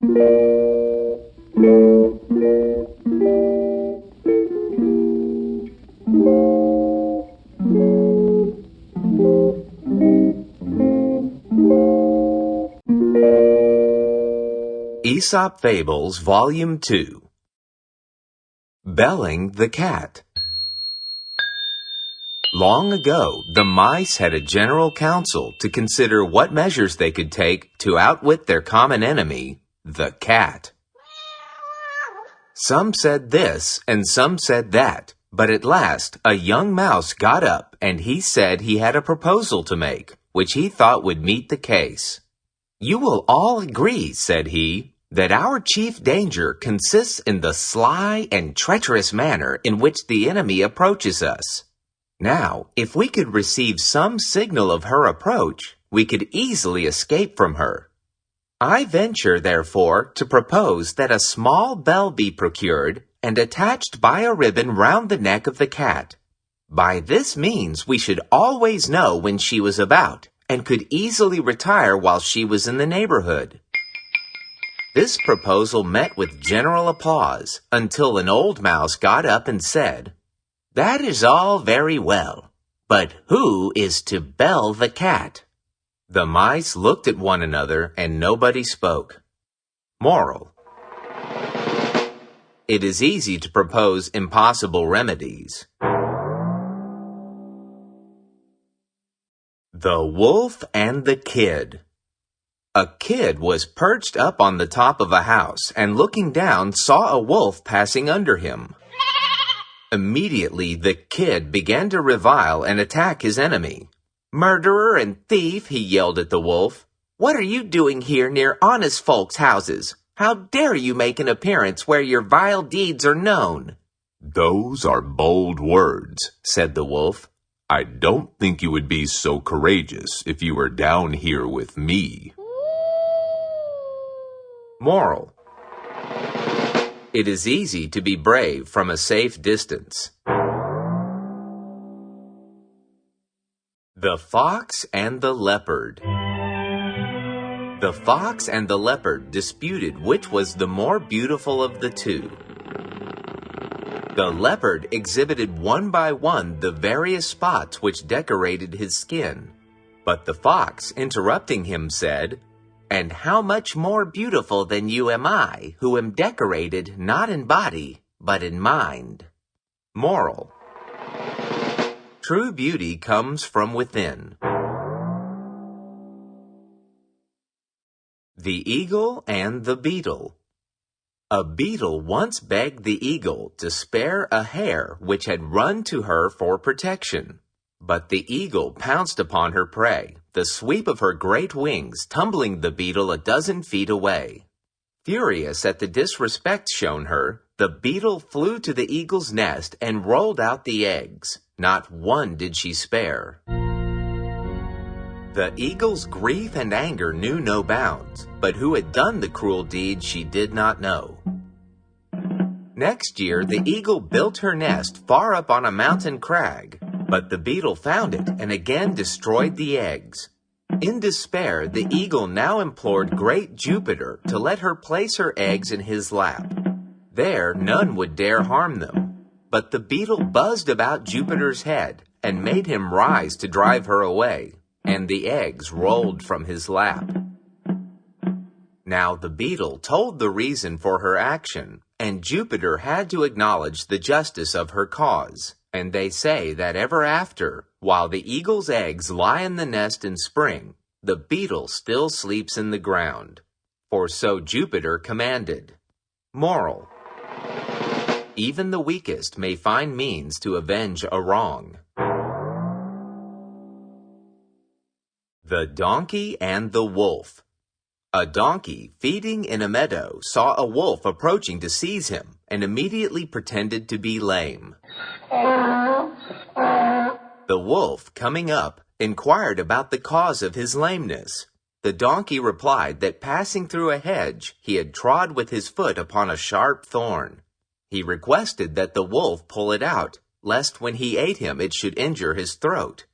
Aesop Fables, Volume 2. Belling the Cat. Long ago, the mice had a general council to consider what measures they could take to outwit their common enemy, the cat. Some said this and some said that, but at last a young mouse got up and he said he had a proposal to make, which he thought would meet the case. "You will all agree," said he, "that our chief danger consists in the sly and treacherous manner in which the enemy approaches us. Now, if we could receive some signal of her approach, we could easily escape from her. I venture, therefore, to propose that a small bell be procured and attached by a ribbon round the neck of the cat. By this means we should always know when she was about, and could easily retire while she was in the neighborhood." This proposal met with general applause, until an old mouse got up and said, "That is all very well, but who is to bell the cat?" The mice looked at one another and nobody spoke. Moral: it is easy to propose impossible remedies. The Wolf and the Kid. A kid was perched up on the top of a house and looking down saw a wolf passing under him. Immediately the kid began to revile and attack his enemy. "Murderer and thief," he yelled at the wolf. "What are you doing here near honest folks' houses? How dare you make an appearance where your vile deeds are known?" "Those are bold words," said the wolf. "I don't think you would be so courageous if you were down here with me." Moral: it is easy to be brave from a safe distance. The Fox and the Leopard. The fox and the leopard disputed which was the more beautiful of the two. The leopard exhibited one by one the various spots which decorated his skin, but the fox, interrupting him, said, "And how much more beautiful than you am I, who am decorated not in body, but in mind." Moral: true beauty comes from within. The Eagle and the Beetle. A beetle once begged the eagle to spare a hare which had run to her for protection. But the eagle pounced upon her prey, the sweep of her great wings tumbling the beetle a dozen feet away. Furious at the disrespect shown her, the beetle flew to the eagle's nest and rolled out the eggs. Not one did she spare. The eagle's grief and anger knew no bounds, but who had done the cruel deed she did not know. Next year, the eagle built her nest far up on a mountain crag, but the beetle found it and again destroyed the eggs. In despair, the eagle now implored great Jupiter to let her place her eggs in his lap. There, none would dare harm them, but the beetle buzzed about Jupiter's head and made him rise to drive her away, and the eggs rolled from his lap. Now the beetle told the reason for her action, and Jupiter had to acknowledge the justice of her cause. And they say that ever after, while the eagle's eggs lie in the nest in spring, the beetle still sleeps in the ground. For so Jupiter commanded. Moral: even the weakest may find means to avenge a wrong. The Donkey and the Wolf. A donkey feeding in a meadow saw a wolf approaching to seize him and immediately pretended to be lame. The wolf, coming up, inquired about the cause of his lameness. The donkey replied that passing through a hedge, he had trod with his foot upon a sharp thorn. He requested that the wolf pull it out, lest when he ate him it should injure his throat.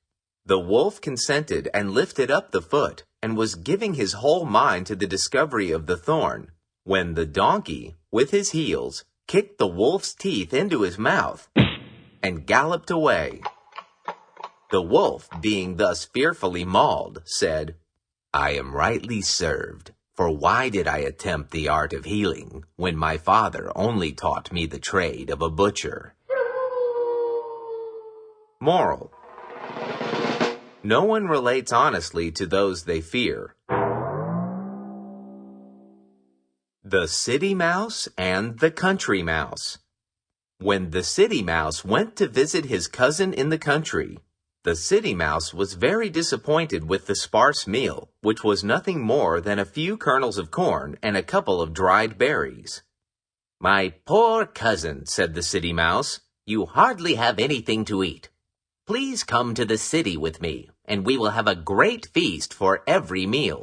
The wolf consented and lifted up the foot, and was giving his whole mind to the discovery of the thorn, when the donkey, with his heels, kicked the wolf's teeth into his mouth and galloped away. The wolf, being thus fearfully mauled, said, "I am rightly served, for why did I attempt the art of healing when my father only taught me the trade of a butcher?" Moral: no one relates honestly to those they fear. The City Mouse and the Country Mouse. When the City Mouse went to visit his cousin in the country, the City Mouse was very disappointed with the sparse meal, which was nothing more than a few kernels of corn and a couple of dried berries. "My poor cousin," said the City Mouse, "you hardly have anything to eat. Please come to the city with me, and we will have a great feast for every meal."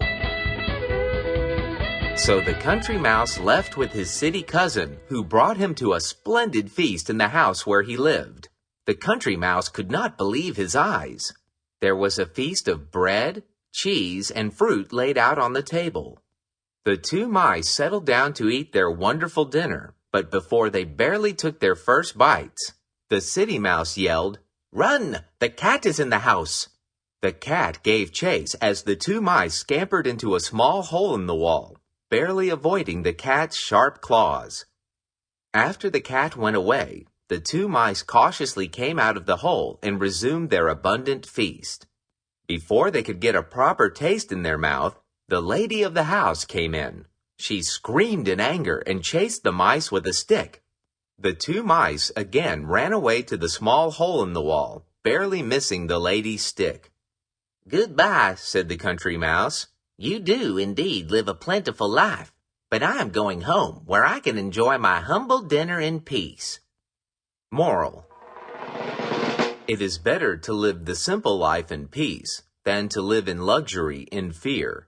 So the Country Mouse left with his city cousin, who brought him to a splendid feast in the house where he lived. The Country Mouse could not believe his eyes. There was a feast of bread, cheese, and fruit laid out on the table. The two mice settled down to eat their wonderful dinner, but before they barely took their first bites, the City Mouse yelled, "Run! The cat is in the house!" The cat gave chase as the two mice scampered into a small hole in the wall, barely avoiding the cat's sharp claws. After the cat went away, the two mice cautiously came out of the hole and resumed their abundant feast. Before they could get a proper taste in their mouth, the lady of the house came in. She screamed in anger and chased the mice with a stick. The two mice again ran away to the small hole in the wall, barely missing the lady's stick. "Goodbye," said the Country Mouse. "You do indeed live a plentiful life, but I am going home where I can enjoy my humble dinner in peace." Moral: it is better to live the simple life in peace than to live in luxury in fear.